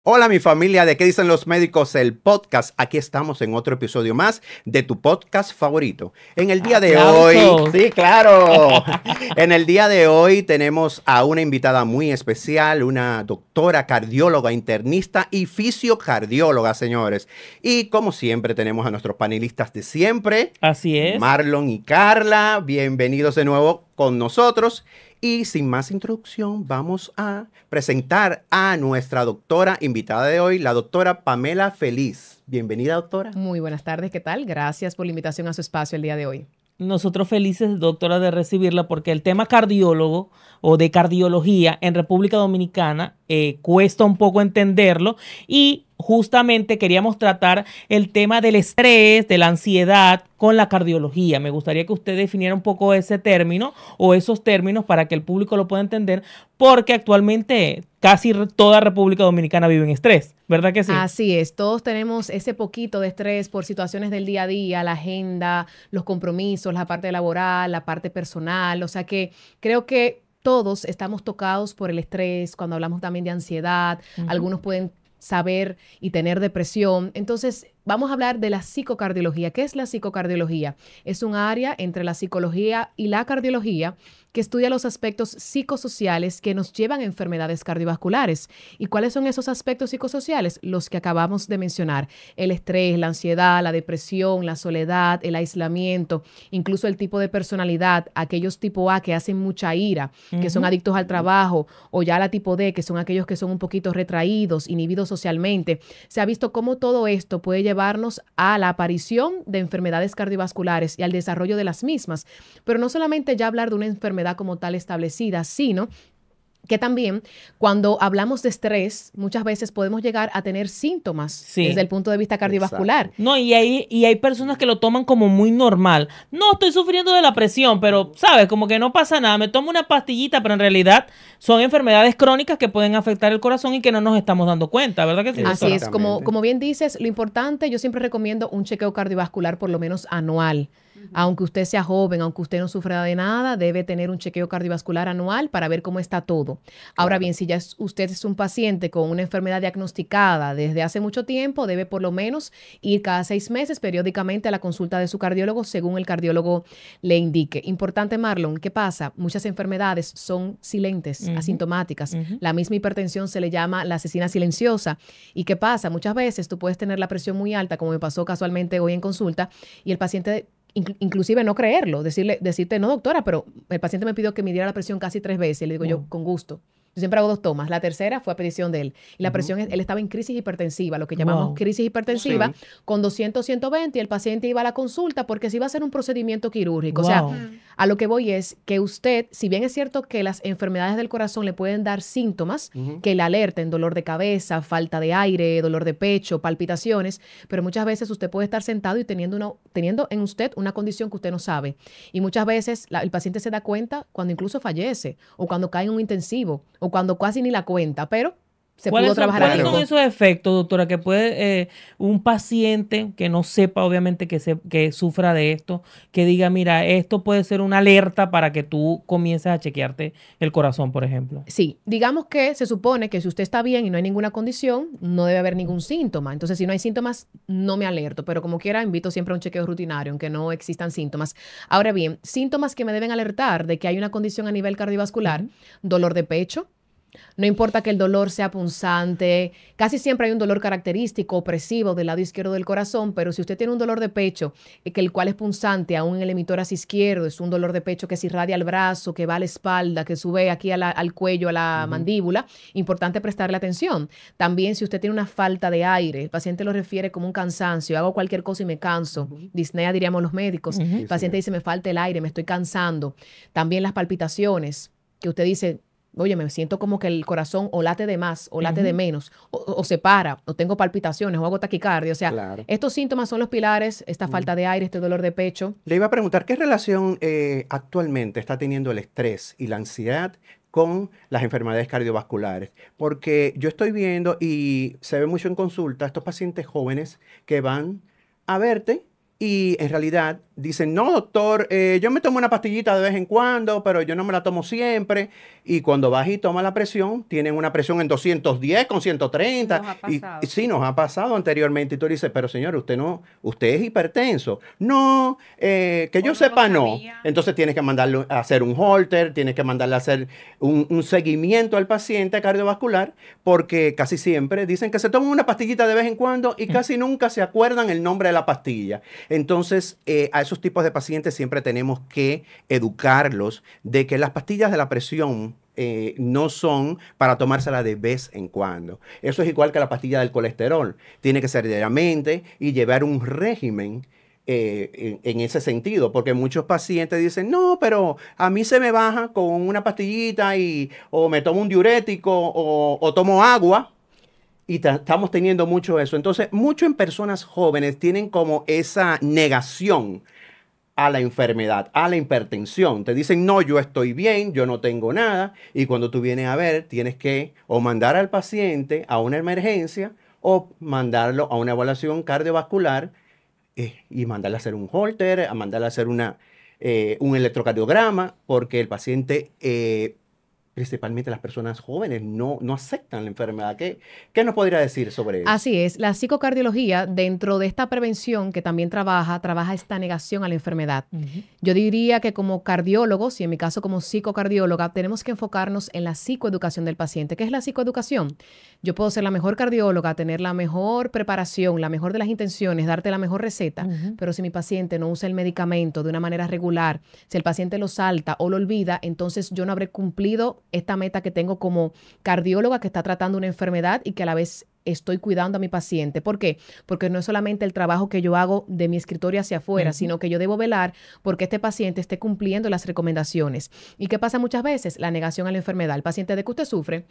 Hola mi familia, ¿de qué dicen los médicos? El podcast. Aquí estamos en otro episodio más de tu podcast favorito. En el día de hoy, sí, claro. En el día de hoy tenemos a una invitada muy especial, una doctora cardióloga, internista y fisiocardióloga, señores. Y como siempre tenemos a nuestros panelistas de siempre. Así es. Marlon y Carla, bienvenidos de nuevo con nosotros. Y sin más introducción, vamos a presentar a nuestra doctora invitada de hoy, la doctora Pamela Feliz. Bienvenida, doctora. Muy buenas tardes, ¿qué tal? Gracias por la invitación a su espacio el día de hoy. Nosotros felices, doctora, de recibirla porque el tema cardiólogo o de cardiología en República Dominicana cuesta un poco entenderlo y justamente queríamos tratar el tema del estrés, de la ansiedad con la cardiología. Me gustaría que usted definiera un poco ese término o esos términos para que el público lo pueda entender, porque actualmente casi toda República Dominicana vive en estrés, ¿verdad que sí? Así es, todos tenemos ese poquito de estrés por situaciones del día a día, la agenda, los compromisos, la parte laboral, la parte personal, o sea que creo que todos estamos tocados por el estrés, cuando hablamos también de ansiedad, algunos pueden saber y tener depresión. Entonces, vamos a hablar de la psicocardiología. ¿Qué es la psicocardiología? Es un área entre la psicología y la cardiología que estudia los aspectos psicosociales que nos llevan a enfermedades cardiovasculares. ¿Y cuáles son esos aspectos psicosociales? Los que acabamos de mencionar: el estrés, la ansiedad, la depresión, la soledad, el aislamiento, incluso el tipo de personalidad, aquellos tipo A que hacen mucha ira, que son adictos al trabajo, o ya la tipo D, que son aquellos que son un poquito retraídos, inhibidos socialmente. Se ha visto cómo todo esto puede llevarnos a la aparición de enfermedades cardiovasculares y al desarrollo de las mismas. Pero no solamente ya hablar de una enfermedad como tal establecida, sino que también cuando hablamos de estrés, muchas veces podemos llegar a tener síntomas desde el punto de vista cardiovascular. Exacto. No, y hay personas que lo toman como muy normal. No, estoy sufriendo de la presión, pero, ¿sabes? Como que no pasa nada. Me tomo una pastillita, pero en realidad son enfermedades crónicas que pueden afectar el corazón y que no nos estamos dando cuenta, ¿verdad que sí? Así es, como bien dices, lo importante, yo siempre recomiendo un chequeo cardiovascular por lo menos anual. Aunque usted sea joven, aunque usted no sufra de nada, debe tener un chequeo cardiovascular anual para ver cómo está todo. Ahora bien, si ya usted es un paciente con una enfermedad diagnosticada desde hace mucho tiempo, debe por lo menos ir cada 6 meses periódicamente a la consulta de su cardiólogo según el cardiólogo le indique. Importante, Marlon, ¿qué pasa? Muchas enfermedades son silentes, asintomáticas. La misma hipertensión se le llama la asesina silenciosa. ¿Y qué pasa? Muchas veces tú puedes tener la presión muy alta, como me pasó casualmente hoy en consulta, y el paciente inclusive no creerlo, decirte, no doctora, pero el paciente me pidió que midiera la presión casi 3 veces, y le digo yo, con gusto. Yo siempre hago 2 tomas. La tercera fue a petición de él. Y la presión, él estaba en crisis hipertensiva, lo que llamamos crisis hipertensiva, con 200, 120, y el paciente iba a la consulta porque se iba a hacer un procedimiento quirúrgico. O sea, a lo que voy es que usted, si bien es cierto que las enfermedades del corazón le pueden dar síntomas que le alerten, dolor de cabeza, falta de aire, dolor de pecho, palpitaciones, pero muchas veces usted puede estar sentado y teniendo en usted una condición que usted no sabe. Y muchas veces el paciente se da cuenta cuando incluso fallece, o cuando cae en un intensivo, o cuando casi ni la cuenta, pero se pudo trabajar a tiempo. ¿Cuáles son esos efectos, doctora, que puede un paciente que no sepa, obviamente, que sufra de esto, que diga, mira, esto puede ser una alerta para que tú comiences a chequearte el corazón, por ejemplo? Sí, digamos que se supone que si usted está bien y no hay ninguna condición, no debe haber ningún síntoma. Entonces, si no hay síntomas, no me alerto, pero como quiera, invito siempre a un chequeo rutinario, aunque no existan síntomas. Ahora bien, síntomas que me deben alertar de que hay una condición a nivel cardiovascular: dolor de pecho. No importa que el dolor sea punzante, casi siempre hay un dolor característico, opresivo del lado izquierdo del corazón, pero si usted tiene un dolor de pecho, que el cual es punzante aún en el emitórax izquierdo, es un dolor de pecho que se irradia al brazo, que va a la espalda, que sube aquí al cuello, a la mandíbula, importante prestarle atención. También si usted tiene una falta de aire, el paciente lo refiere como un cansancio: hago cualquier cosa y me canso. Disnea, diríamos los médicos. El paciente dice, me falta el aire, me estoy cansando. También las palpitaciones, que usted dice, oye, me siento como que el corazón o late de más o late de menos, o se para, o tengo palpitaciones, o hago taquicardia. O sea, estos síntomas son los pilares: esta falta de aire, este dolor de pecho. Le iba a preguntar, ¿qué relación actualmente está teniendo el estrés y la ansiedad con las enfermedades cardiovasculares? Porque yo estoy viendo, y se ve mucho en consulta, estos pacientes jóvenes que van a verte Y en realidad dicen, no, doctor, yo me tomo una pastillita de vez en cuando, pero yo no me la tomo siempre. Y cuando vas y tomas la presión, tienen una presión en 210 con 130. Nos ha pasado. Y sí, nos ha pasado anteriormente. Y tú dices, pero señor, usted es hipertenso. No, que yo no lo sepa, no. sabía. Entonces tienes que mandarle a hacer un holter, tienes que mandarle a hacer un seguimiento al paciente cardiovascular, porque casi siempre dicen que se toman una pastillita de vez en cuando y casi nunca se acuerdan el nombre de la pastilla. Entonces, a esos tipos de pacientes siempre tenemos que educarlos de que las pastillas de la presión no son para tomársela de vez en cuando. Eso es igual que la pastilla del colesterol. Tiene que ser diariamente y llevar un régimen en ese sentido, porque muchos pacientes dicen, no, pero a mí se me baja con una pastillita o me tomo un diurético o tomo agua. Y estamos teniendo mucho eso. Entonces, mucho en personas jóvenes tienen como esa negación a la enfermedad, a la hipertensión. Te dicen, no, yo estoy bien, yo no tengo nada. Y cuando tú vienes a ver, tienes que o mandar al paciente a una emergencia o mandarlo a una evaluación cardiovascular y mandarle a hacer un holter, a mandarle a hacer un electrocardiograma, porque el paciente principalmente las personas jóvenes, no aceptan la enfermedad. ¿Qué nos podría decir sobre eso? Así es, la psicocardiología, dentro de esta prevención que también trabaja esta negación a la enfermedad. Yo diría que como cardiólogos, y en mi caso como psicocardióloga, tenemos que enfocarnos en la psicoeducación del paciente. ¿Qué es la psicoeducación? Yo puedo ser la mejor cardióloga, tener la mejor preparación, la mejor de las intenciones, darte la mejor receta, pero si mi paciente no usa el medicamento de una manera regular, si el paciente lo salta o lo olvida, entonces yo no habré cumplido esta meta que tengo como cardióloga que está tratando una enfermedad y que a la vez estoy cuidando a mi paciente. ¿Por qué? Porque no es solamente el trabajo que yo hago de mi escritorio hacia afuera, sino que yo debo velar porque este paciente esté cumpliendo las recomendaciones. ¿Y qué pasa muchas veces? La negación a la enfermedad. El paciente, ¿de qué usted sufre?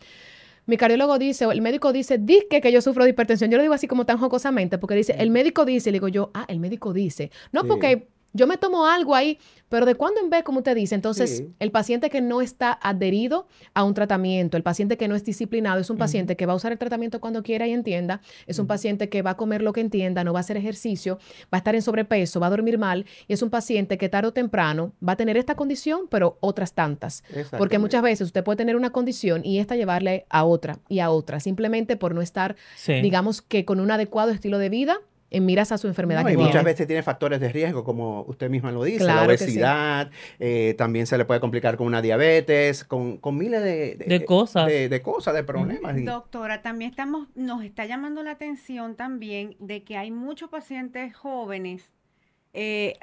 Mi cardiólogo dice, o el médico dice, que yo sufro de hipertensión. Yo lo digo así como tan jocosamente, porque dice, el médico dice, y le digo yo, el médico dice. No, sí. Porque yo me tomo algo ahí, pero de cuando en vez, como usted dice, entonces sí. El paciente que no está adherido a un tratamiento, el paciente que no es disciplinado, es un paciente que va a usar el tratamiento cuando quiera y entienda, es un paciente que va a comer lo que entienda, no va a hacer ejercicio, va a estar en sobrepeso, va a dormir mal, y es un paciente que tarde o temprano va a tener esta condición, pero otras tantas. Porque muchas veces usted puede tener una condición y esta llevarle a otra y a otra, simplemente por no estar, digamos que con un adecuado estilo de vida, en miras a su enfermedad. No, y muchas veces tiene factores de riesgo, como usted misma lo dice, claro, la obesidad, sí. También se le puede complicar con una diabetes, con miles de cosas. De cosas, de problemas. Doctora, también nos está llamando la atención también de que hay muchos pacientes jóvenes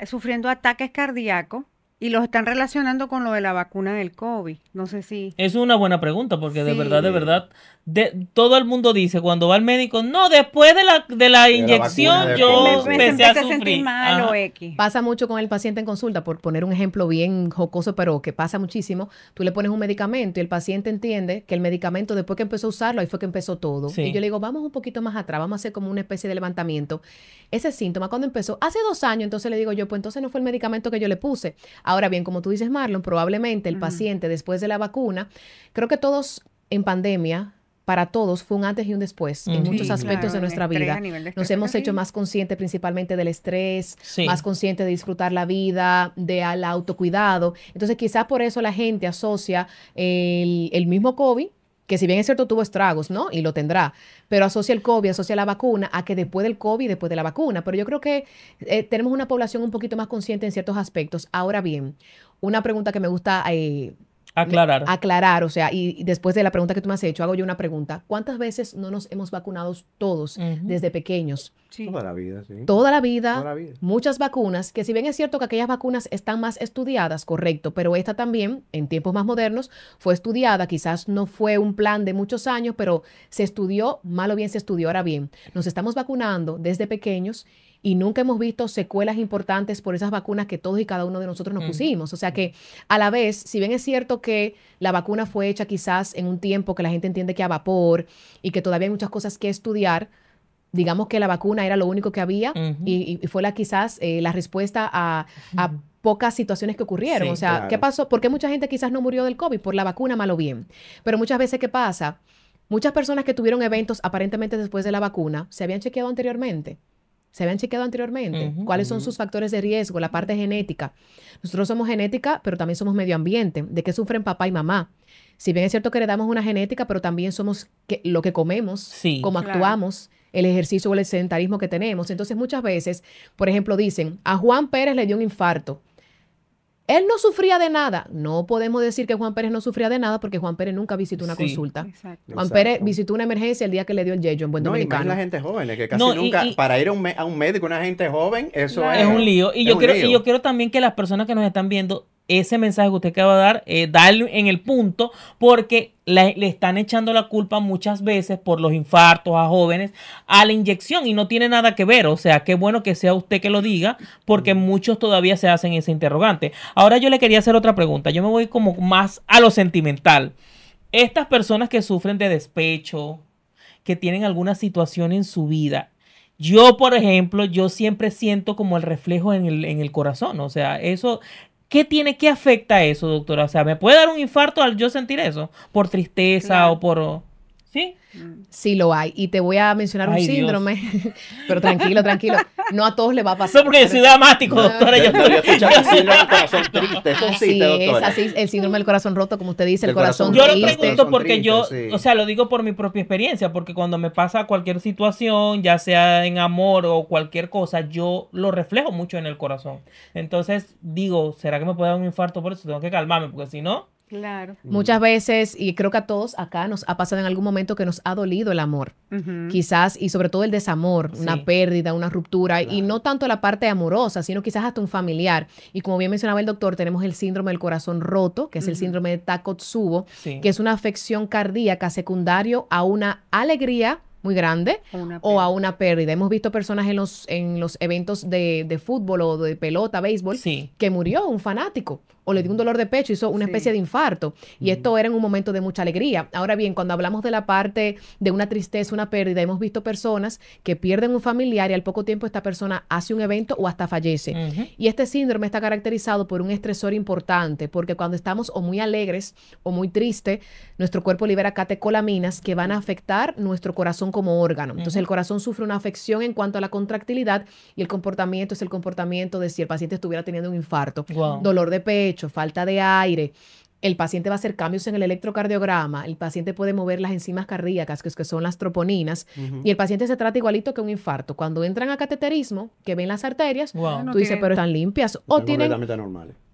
sufriendo ataques cardíacos y los están relacionando con lo de la vacuna del COVID. No sé si... Es una buena pregunta, porque sí. de verdad, todo el mundo dice cuando va al médico, no, después de la inyección yo empecé a sentir mal o X. Pasa mucho con el paciente en consulta, por poner un ejemplo bien jocoso, pero que pasa muchísimo. Tú le pones un medicamento y el paciente entiende que el medicamento, después que empezó a usarlo, ahí fue que empezó todo. Sí. Y yo le digo, vamos un poquito más atrás, vamos a hacer como una especie de levantamiento. Ese síntoma, cuando empezó, hace 2 años, entonces le digo yo, pues entonces no fue el medicamento que yo le puse. Ahora bien, como tú dices, Marlon, probablemente el paciente después de la vacuna, creo que todos en pandemia, para todos fue un antes y un después en muchos aspectos de nuestra vida. Nos hemos hecho más conscientes principalmente del estrés, más conscientes de disfrutar la vida, del autocuidado. Entonces quizás por eso la gente asocia el mismo COVID, que si bien es cierto tuvo estragos, ¿no? Y lo tendrá, pero asocia el COVID, asocia la vacuna a que después del COVID, después de la vacuna. Pero yo creo que tenemos una población un poquito más consciente en ciertos aspectos. Ahora bien, una pregunta que me gusta aclarar, o sea, y después de la pregunta que tú me has hecho, hago yo una pregunta. ¿Cuántas veces no nos hemos vacunado todos desde pequeños? Sí. Toda la vida, sí. Toda la vida, muchas vacunas, que si bien es cierto que aquellas vacunas están más estudiadas, correcto, pero esta también, en tiempos más modernos, fue estudiada, quizás no fue un plan de muchos años, pero se estudió, mal o bien se estudió. Ahora bien, nos estamos vacunando desde pequeños y nunca hemos visto secuelas importantes por esas vacunas que todos y cada uno de nosotros nos pusimos. O sea que, a la vez, si bien es cierto que la vacuna fue hecha quizás en un tiempo que la gente entiende que a vapor y que todavía hay muchas cosas que estudiar, digamos que la vacuna era lo único que había y fue quizás la respuesta a pocas situaciones que ocurrieron. Sí, o sea, claro. ¿Qué pasó? ¿Por qué mucha gente quizás no murió del COVID? Por la vacuna, mal o bien. Pero muchas veces, ¿qué pasa? Muchas personas que tuvieron eventos aparentemente después de la vacuna se habían chequeado anteriormente. ¿Se habían chequeado anteriormente? ¿Cuáles son sus factores de riesgo? La parte genética. Nosotros somos genética, pero también somos medio ambiente. ¿De qué sufren papá y mamá? Si bien es cierto que heredamos una genética, pero también somos lo que comemos, cómo actuamos, el ejercicio o el sedentarismo que tenemos. Entonces, muchas veces, por ejemplo, dicen, a Juan Pérez le dio un infarto. Él no sufría de nada. No podemos decir que Juan Pérez no sufría de nada porque Juan Pérez nunca visitó una consulta. Exacto. Juan Pérez visitó una emergencia el día que le dio el yeyo en buen dominicano. Y más la gente joven, que casi nunca, para ir a un médico, una gente joven, eso es un lío. Y yo quiero también que las personas que nos están viendo, ese mensaje que usted acaba de dar, darle en el punto, porque le están echando la culpa muchas veces por los infartos a jóvenes a la inyección y no tiene nada que ver. O sea, qué bueno que sea usted que lo diga, porque muchos todavía se hacen ese interrogante. Ahora yo le quería hacer otra pregunta. Yo me voy como más a lo sentimental. Estas personas que sufren de despecho, que tienen alguna situación en su vida, yo, por ejemplo, yo siempre siento como el reflejo en el corazón. O sea, eso... ¿Qué afecta eso, doctora? O sea, ¿me puede dar un infarto al yo sentir eso? ¿Por tristeza o por...? ¿Sí? Sí lo hay. Y te voy a mencionar un síndrome. Pero tranquilo. No a todos les va a pasar. No, porque yo soy dramático, doctora. Yo escuché el síndrome del corazón triste. Eso existe, doctora. Así es, el síndrome del corazón roto, como usted dice, el corazón triste. Yo lo pregunto porque o sea, lo digo por mi propia experiencia, porque cuando me pasa cualquier situación, ya sea en amor o cualquier cosa, yo lo reflejo mucho en el corazón. Entonces, digo, ¿será que me puede dar un infarto por eso? Tengo que calmarme, porque si no... Claro. Muchas veces, y creo que a todos acá nos ha pasado en algún momento que nos ha dolido el amor. Quizás, y sobre todo el desamor, una pérdida, una ruptura, y no tanto la parte amorosa, sino quizás hasta un familiar. Y como bien mencionaba el doctor, tenemos el síndrome del corazón roto, que es el síndrome de Takotsubo, que es una afección cardíaca secundario a una alegría muy grande o a una pérdida. Hemos visto personas en los eventos de fútbol o de pelota, béisbol, que murió un fanático o le dio un dolor de pecho, hizo una especie de infarto. Y esto era en un momento de mucha alegría. Ahora bien, cuando hablamos de la parte de una tristeza, una pérdida, hemos visto personas que pierden un familiar y al poco tiempo esta persona hace un evento o hasta fallece. Y este síndrome está caracterizado por un estresor importante, porque cuando estamos o muy alegres o muy tristes, nuestro cuerpo libera catecolaminas que van a afectar nuestro corazón como órgano. Entonces el corazón sufre una afección en cuanto a la contractilidad y el comportamiento es el comportamiento de si el paciente estuviera teniendo un infarto, dolor de pecho, falta de aire. El paciente va a hacer cambios en el electrocardiograma, el paciente puede mover las enzimas cardíacas, que son las troponinas, y el paciente se trata igualito que un infarto. Cuando entran a cateterismo, que ven las arterias, tú dices, pero están limpias, o tienen...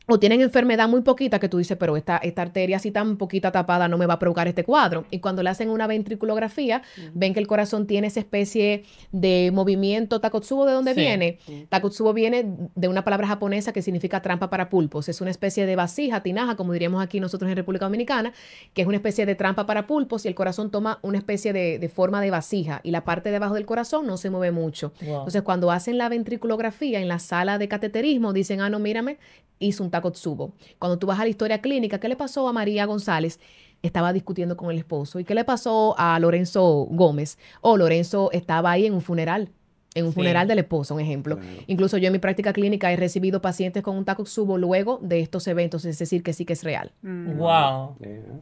O tienen enfermedad muy poquita que tú dices, pero esta arteria así tan poquita tapada no me va a provocar este cuadro. Y cuando le hacen una ventriculografía, ven que el corazón tiene esa especie de movimiento. Takotsubo, ¿de dónde viene? Takotsubo viene de una palabra japonesa que significa trampa para pulpos. Es una especie de vasija, tinaja, como diríamos aquí nosotros en República Dominicana, que es una especie de trampa para pulpos y el corazón toma una especie de forma de vasija y la parte de abajo del corazón no se mueve mucho. Entonces, cuando hacen la ventriculografía en la sala de cateterismo, dicen, no, mírame, hizo un Takotsubo. Cuando tú vas a la historia clínica, ¿qué le pasó a María González? Estaba discutiendo con el esposo. ¿Y qué le pasó a Lorenzo Gómez? Lorenzo estaba ahí en un funeral funeral del esposo, un ejemplo. Incluso yo en mi práctica clínica he recibido pacientes con un Takotsubo luego de estos eventos, es decir, que sí que es real. Wow.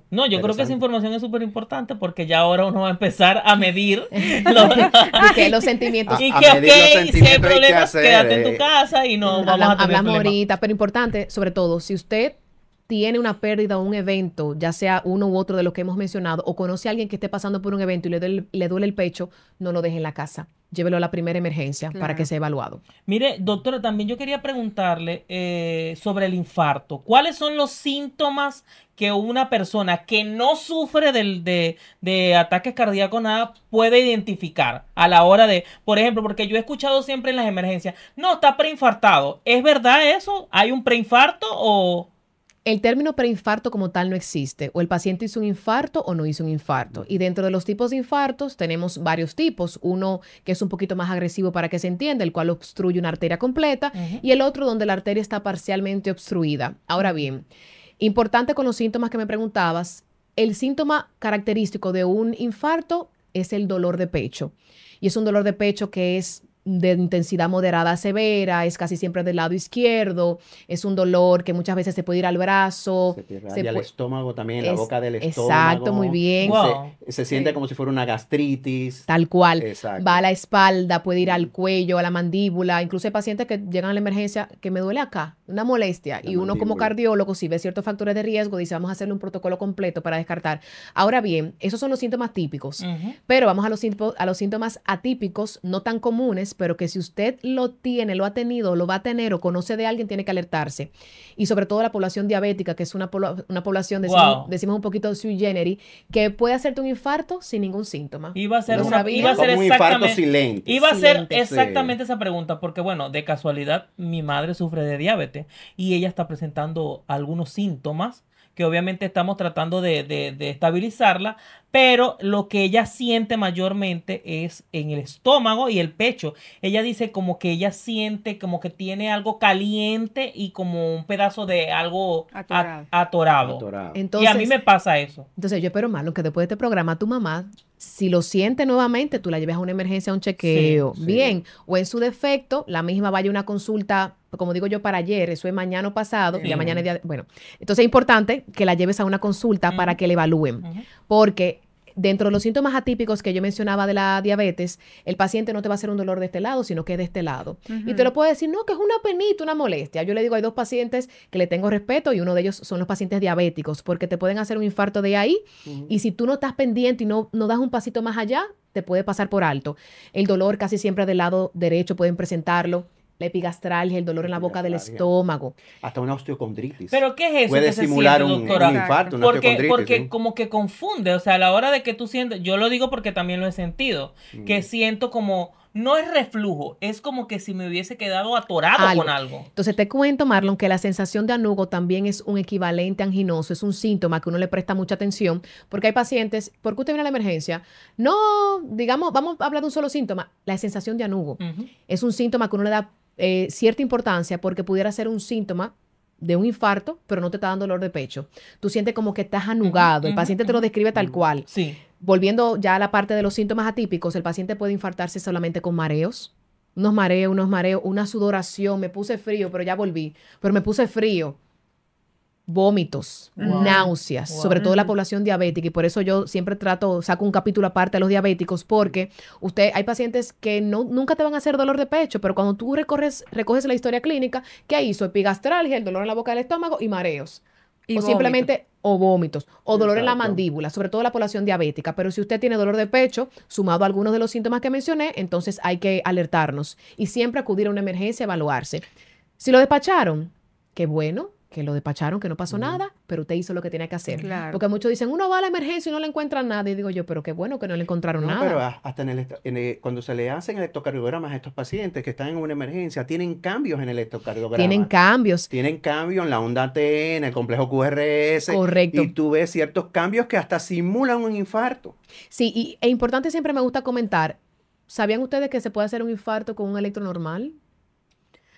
No, yo creo que esa información es súper importante porque ya ahora uno va a empezar a medir los sentimientos. Y que, si hay problemas, quédate en tu casa y no vamos a tener hablamos problemas. Ahorita, pero importante, sobre todo, si usted tiene una pérdida o un evento, ya sea uno u otro de los que hemos mencionado, o conoce a alguien que esté pasando por un evento y le duele el pecho, no lo deje en la casa. Llévelo a la primera emergencia para que sea evaluado. Mire, doctora, también yo quería preguntarle sobre el infarto. ¿Cuáles son los síntomas que una persona que no sufre de ataques cardíacos nada puede identificar a la hora de, por ejemplo, porque yo he escuchado siempre en las emergencias, no, está preinfartado. ¿Es verdad eso? ¿Hay un preinfarto o...? El término preinfarto como tal no existe. O el paciente hizo un infarto o no hizo un infarto. Y dentro de los tipos de infartos tenemos varios tipos. Uno que es un poquito más agresivo para que se entienda, el cual obstruye una arteria completa. Y el otro donde la arteria está parcialmente obstruida. Ahora bien, importante con los síntomas que me preguntabas, el síntoma característico de un infarto es el dolor de pecho. Y es un dolor de pecho que es de intensidad moderada a severa, es casi siempre del lado izquierdo, es un dolor que muchas veces se puede ir al brazo. Y al estómago también, en la boca del estómago. Exacto, muy bien. Wow. Se siente como si fuera una gastritis. Tal cual. Exacto. Va a la espalda, puede ir al cuello, a la mandíbula. Incluso hay pacientes que llegan a la emergencia que me duele acá, una molestia. Y uno como cardiólogo, si ve ciertos factores de riesgo, dice vamos a hacerle un protocolo completo para descartar. Ahora bien, esos son los síntomas típicos. Pero vamos a los síntomas atípicos, no tan comunes, pero que si usted lo tiene, lo ha tenido, lo va a tener o conoce de alguien, tiene que alertarse. Y sobre todo la población diabética, que es una población, decimos un poquito sui generis, que puede hacerte un infarto sin ningún síntoma. Iba a ser como un infarto silente. Iba a ser exactamente esa pregunta, porque bueno, de casualidad, mi madre sufre de diabetes y ella está presentando algunos síntomas que obviamente estamos tratando de estabilizarla, pero lo que ella siente mayormente es en el estómago y el pecho. Ella dice como que ella siente como que tiene algo caliente y como un pedazo de algo atorado. Entonces, y a mí me pasa eso. Entonces yo espero más, lo que después de este programa tu mamá, si lo siente nuevamente, tú la lleves a una emergencia, a un chequeo, bien, o en su defecto, la misma vaya a una consulta, como digo yo, para ayer, eso es mañana o pasado, ya mañana es día, bueno, entonces es importante que la lleves a una consulta para que le evalúen, porque dentro de los síntomas atípicos que yo mencionaba de la diabetes, el paciente no te va a hacer un dolor de este lado, sino que de este lado. Y te lo puede decir, no, que es una penita, una molestia. Yo le digo, hay 2 pacientes que le tengo respeto y uno de ellos son los pacientes diabéticos, porque te pueden hacer un infarto de ahí y si tú no estás pendiente y no das un pasito más allá, te puede pasar por alto. El dolor casi siempre del lado derecho pueden presentarlo. La epigastralgia, el dolor en la boca del estómago. Hasta una osteocondritis. ¿Pero qué es eso? Puede simular un infarto, una osteocondritis. Porque como que confunde, o sea, a la hora de que tú sientes, yo lo digo porque también lo he sentido, que siento como, no es reflujo, es como que si me hubiese quedado atorado con algo. Entonces te cuento, Marlon, que la sensación de anugo también es un equivalente anginoso, es un síntoma que uno le presta mucha atención, porque hay pacientes, ¿por qué usted viene a la emergencia? No, digamos, vamos a hablar de un solo síntoma, la sensación de anugo. Es un síntoma que uno le da cierta importancia porque pudiera ser un síntoma de un infarto, pero no te está dando dolor de pecho. Tú sientes como que estás anugado. El paciente te lo describe tal cual. Sí. Volviendo ya a la parte de los síntomas atípicos, el paciente puede infartarse solamente con mareos, unos mareos, una sudoración. Me puse frío, pero ya volví. Pero me puse frío. Vómitos, náuseas, sobre todo la población diabética, y por eso yo siempre saco un capítulo aparte a los diabéticos, porque hay pacientes que nunca te van a hacer dolor de pecho, pero cuando tú recoges la historia clínica, ¿qué hizo? Epigastralgia, el dolor en la boca del estómago y mareos. Y simplemente, o vómitos, o dolor en la mandíbula, sobre todo la población diabética. Pero si usted tiene dolor de pecho, sumado a algunos de los síntomas que mencioné, entonces hay que alertarnos y siempre acudir a una emergencia, evaluarse. Si lo despacharon, qué bueno, que lo despacharon, que no pasó nada, pero usted hizo lo que tenía que hacer. Claro. Porque muchos dicen, uno va a la emergencia y no le encuentran nada. Y digo yo, pero qué bueno que no le encontraron nada. Pero hasta cuando se le hacen electrocardiogramas a estos pacientes que están en una emergencia, tienen cambios en el electrocardiograma. Tienen cambios. Tienen cambios en la onda T, en el complejo QRS. Correcto. Y tú ves ciertos cambios que hasta simulan un infarto. Sí, es importante, siempre me gusta comentar, ¿sabían ustedes que se puede hacer un infarto con un electro normal?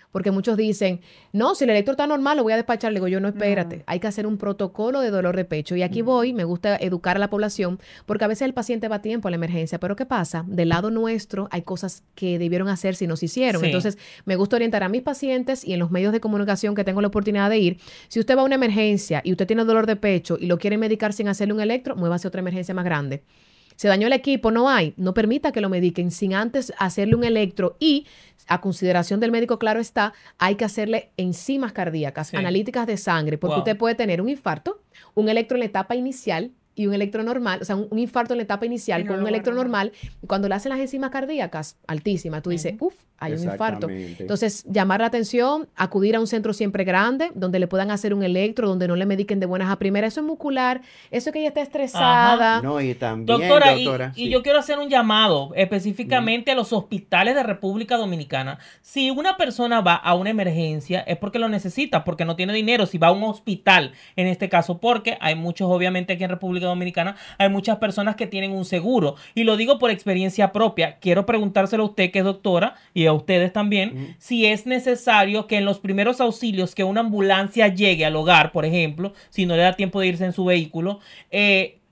Porque muchos dicen, no, si el electro está normal, lo voy a despachar. Le digo yo, no, espérate. Hay que hacer un protocolo de dolor de pecho. Y aquí me gusta educar a la población, porque a veces el paciente va a tiempo a la emergencia. Pero ¿qué pasa? Del lado nuestro hay cosas que debieron hacerse y no se hicieron. Sí. Entonces, me gusta orientar a mis pacientes y en los medios de comunicación que tengo la oportunidad de ir. Si usted va a una emergencia y usted tiene dolor de pecho y lo quiere medicar sin hacerle un electro, muévase a otra emergencia más grande. Se dañó el equipo, no permita que lo mediquen sin antes hacerle un electro y, a consideración del médico, claro está, hay que hacerle enzimas cardíacas, analíticas de sangre, porque usted puede tener un infarto, un electro en la etapa inicial y un electro normal, o sea, un infarto en la etapa inicial con un electro normal, y cuando le hacen las enzimas cardíacas altísimas, tú dices, hay un infarto. Entonces, llamar la atención, acudir a un centro siempre grande, donde le puedan hacer un electro, donde no le mediquen de buenas a primeras. Eso es muscular, eso es que ella está estresada. No, y también, doctora, y yo quiero hacer un llamado específicamente a los hospitales de República Dominicana. Si una persona va a una emergencia, es porque lo necesita, porque no tiene dinero. Si va a un hospital, en este caso, porque hay muchos, obviamente, aquí en República Dominicana, hay muchas personas que tienen un seguro. Y lo digo por experiencia propia. Quiero preguntárselo a usted, que es doctora, y a ustedes también, si es necesario que en los primeros auxilios que una ambulancia llegue al hogar, por ejemplo, si no le da tiempo de irse en su vehículo,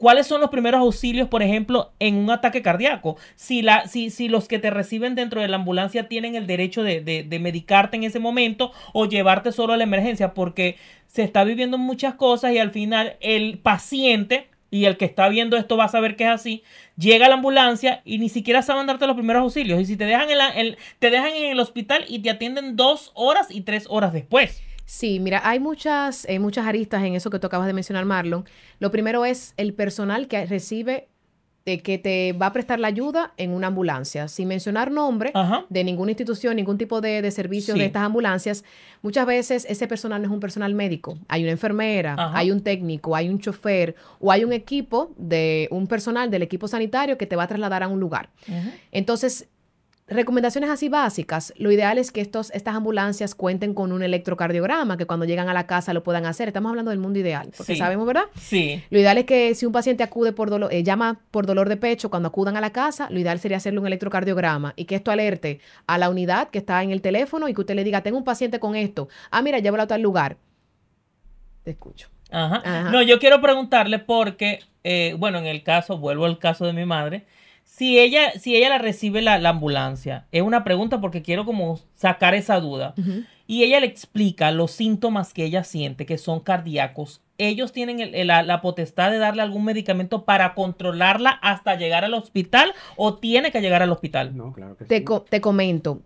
¿cuáles son los primeros auxilios, por ejemplo, en un ataque cardíaco? Si los que te reciben dentro de la ambulancia tienen el derecho de medicarte en ese momento o llevarte solo a la emergencia, porque se está viviendo muchas cosas y al final el paciente, y el que está viendo esto va a saber que es así, llega a la ambulancia y ni siquiera saben darte los primeros auxilios. Y si te dejan te dejan en el hospital y te atienden 2 horas y 3 horas después. Sí, mira, hay muchas aristas en eso que tú acabas de mencionar, Marlon. Lo primero es el personal que recibe, que te va a prestar la ayuda en una ambulancia. Sin mencionar nombre de ninguna institución, ningún tipo de servicios de estas ambulancias, muchas veces ese personal no es un personal médico. Hay una enfermera, hay un técnico, hay un chofer o hay un equipo un personal del equipo sanitario que te va a trasladar a un lugar. Entonces, recomendaciones así básicas. Lo ideal es que estas ambulancias cuenten con un electrocardiograma, que cuando llegan a la casa lo puedan hacer. Estamos hablando del mundo ideal, porque sabemos, ¿verdad? Sí. Lo ideal es que si un paciente acude por dolor, llama por dolor de pecho, cuando acudan a la casa, lo ideal sería hacerle un electrocardiograma y que esto alerte a la unidad que está en el teléfono y que usted le diga, tengo un paciente con esto. Ah, mira, llévalo a tal lugar. Te escucho. No, yo quiero preguntarle porque, bueno, vuelvo al caso de mi madre. Si ella la recibe la ambulancia, es una pregunta porque quiero como sacar esa duda. Y ella le explica los síntomas que ella siente, que son cardíacos. ¿Ellos tienen la potestad de darle algún medicamento para controlarla hasta llegar al hospital o tiene que llegar al hospital? No, claro que sí. Te comento.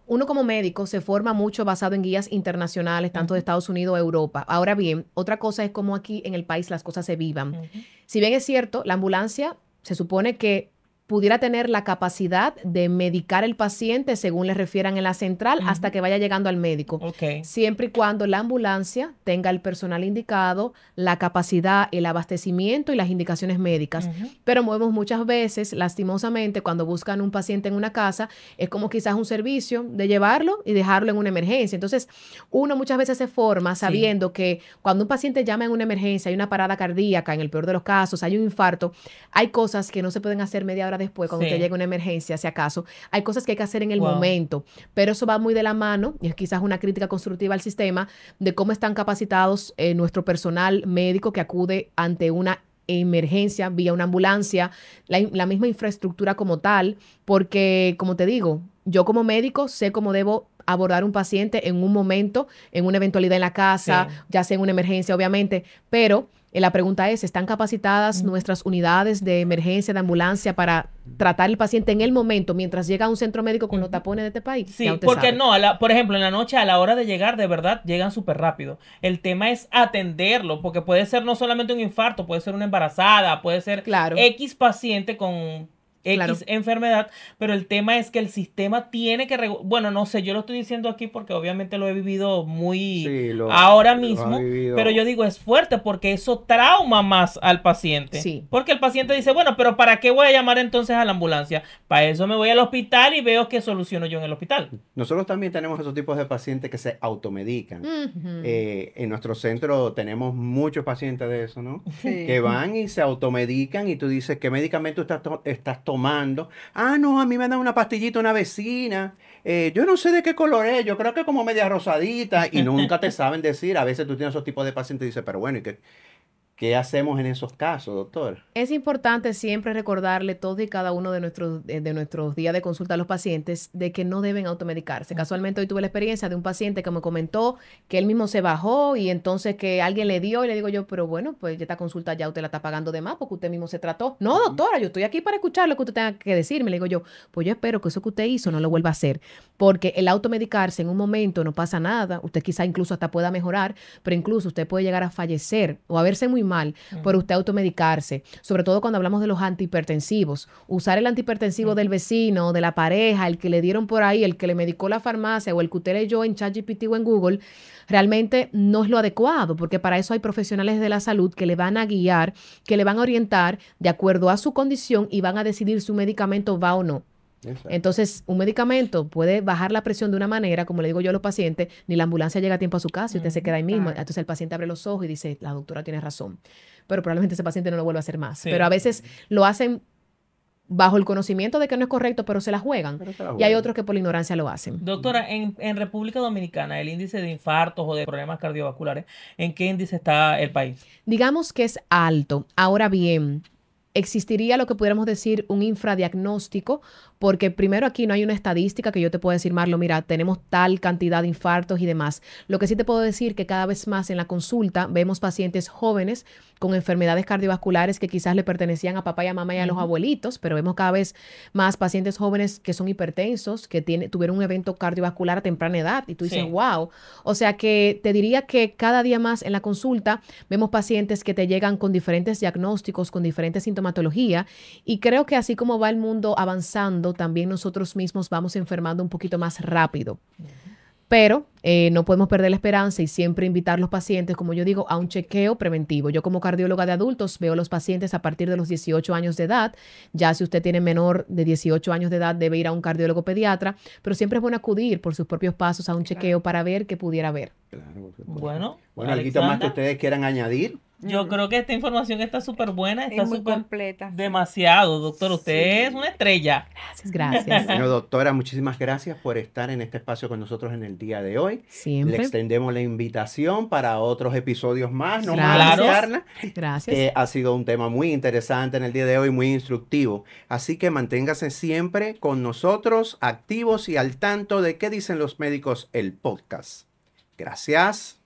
Uno como médico se forma mucho basado en guías internacionales, tanto de Estados Unidos o Europa. Ahora bien, otra cosa es cómo aquí en el país las cosas se vivan. Si bien es cierto, la ambulancia se supone que pudiera tener la capacidad de medicar al paciente según le refieran en la central hasta que vaya llegando al médico. Siempre y cuando la ambulancia tenga el personal indicado, la capacidad, el abastecimiento y las indicaciones médicas. Pero vemos muchas veces, lastimosamente, cuando buscan un paciente en una casa, es como quizás un servicio de llevarlo y dejarlo en una emergencia. Entonces, uno muchas veces se forma sabiendo que cuando un paciente llama en una emergencia, hay una parada cardíaca, en el peor de los casos, hay un infarto, hay cosas que no se pueden hacer media hora después, cuando te llega una emergencia, si acaso. Hay cosas que hay que hacer en el momento, pero eso va muy de la mano, y es quizás una crítica constructiva al sistema, de cómo están capacitados nuestro personal médico que acude ante una emergencia vía una ambulancia, la misma infraestructura como tal, porque, como te digo, yo como médico sé cómo debo abordar un paciente en un momento, en una eventualidad en la casa, ya sea en una emergencia, obviamente, pero la pregunta es, ¿están capacitadas nuestras unidades de emergencia, de ambulancia para tratar el paciente en el momento mientras llega a un centro médico con los tapones de este país? Sí, porque no, por ejemplo, en la noche a la hora de llegar, de verdad, llegan súper rápido. El tema es atenderlo, porque puede ser no solamente un infarto, puede ser una embarazada, puede ser X paciente con X enfermedad, pero el tema es que el sistema tiene que... Bueno, no sé, yo lo estoy diciendo aquí porque obviamente lo he vivido ahora mismo, pero yo digo, es fuerte porque eso trauma más al paciente. Porque el paciente dice, bueno, pero ¿para qué voy a llamar entonces a la ambulancia? Para eso me voy al hospital y veo qué soluciono yo en el hospital. Nosotros también tenemos esos tipos de pacientes que se automedican. En nuestro centro tenemos muchos pacientes de eso, ¿no? Que van y se automedican y tú dices, ¿qué medicamento estás tomando? Ah, no, a mí me dan una pastillita una vecina. Yo no sé de qué color es, yo creo que como media rosadita. Y nunca te saben decir. A veces tú tienes esos tipos de pacientes y dices, pero bueno, ¿y qué hacemos en esos casos, doctor? Es importante siempre recordarle todo y cada uno de nuestros días de consulta a los pacientes de que no deben automedicarse. Casualmente hoy tuve la experiencia de un paciente que me comentó que él mismo se bajó y entonces que alguien le dio y le digo yo, pero bueno, pues esta consulta ya usted la está pagando de más porque usted mismo se trató. No, doctora, yo estoy aquí para escuchar lo que usted tenga que decirme. Le digo yo, pues yo espero que eso que usted hizo no lo vuelva a hacer, porque el automedicarse en un momento no pasa nada. Usted quizá incluso hasta pueda mejorar, pero incluso usted puede llegar a fallecer o a verse muy mal por usted automedicarse, sobre todo cuando hablamos de los antihipertensivos. Usar el antihipertensivo del vecino, de la pareja, el que le dieron por ahí, el que le medicó la farmacia o el que usted leyó en ChatGPT o en Google, realmente no es lo adecuado, porque para eso hay profesionales de la salud que le van a guiar, que le van a orientar de acuerdo a su condición y van a decidir si un medicamento va o no. Exacto. Entonces, un medicamento puede bajar la presión de una manera, como le digo yo a los pacientes, ni la ambulancia llega a tiempo a su casa y usted se queda ahí mismo. Entonces el paciente abre los ojos y dice, la doctora tiene razón. Pero probablemente ese paciente no lo vuelva a hacer más. Pero a veces lo hacen bajo el conocimiento de que no es correcto, pero se la juegan. Y hay otros que por la ignorancia lo hacen. Doctora, en República Dominicana, el índice de infartos o de problemas cardiovasculares, ¿en qué índice está el país? Digamos que es alto. Ahora bien, existiría lo que pudiéramos decir un infradiagnóstico, porque primero aquí no hay una estadística que yo te pueda decir, Marlo, mira, tenemos tal cantidad de infartos y demás. Lo que sí te puedo decir que cada vez más en la consulta vemos pacientes jóvenes con enfermedades cardiovasculares que quizás le pertenecían a papá y a mamá y a los abuelitos, pero vemos cada vez más pacientes jóvenes que son hipertensos, que tuvieron un evento cardiovascular a temprana edad y tú dices, wow. O sea que te diría que cada día más en la consulta vemos pacientes que te llegan con diferentes diagnósticos, con diferentes sintomatología, y creo que así como va el mundo avanzando, también nosotros mismos vamos enfermando un poquito más rápido. Pero no podemos perder la esperanza y siempre invitar a los pacientes, como yo digo, a un chequeo preventivo. Yo como cardióloga de adultos veo a los pacientes a partir de los 18 años de edad. Ya si usted tiene menor de 18 años de edad, debe ir a un cardiólogo pediatra, pero siempre es bueno acudir por sus propios pasos a un chequeo para ver qué pudiera haber. Bueno, algo más que ustedes quieran añadir. Yo creo que esta información está súper buena, está muy súper completa. Demasiado, doctor. Usted es una estrella. Gracias. Bueno, doctora, muchísimas gracias por estar en este espacio con nosotros en el día de hoy. Siempre. Le extendemos la invitación para otros episodios más. ¿No? Gracias. Carla? Gracias. Que ha sido un tema muy interesante en el día de hoy, muy instructivo. Así que manténgase siempre con nosotros, activos y al tanto de qué dicen los médicos el podcast. Gracias.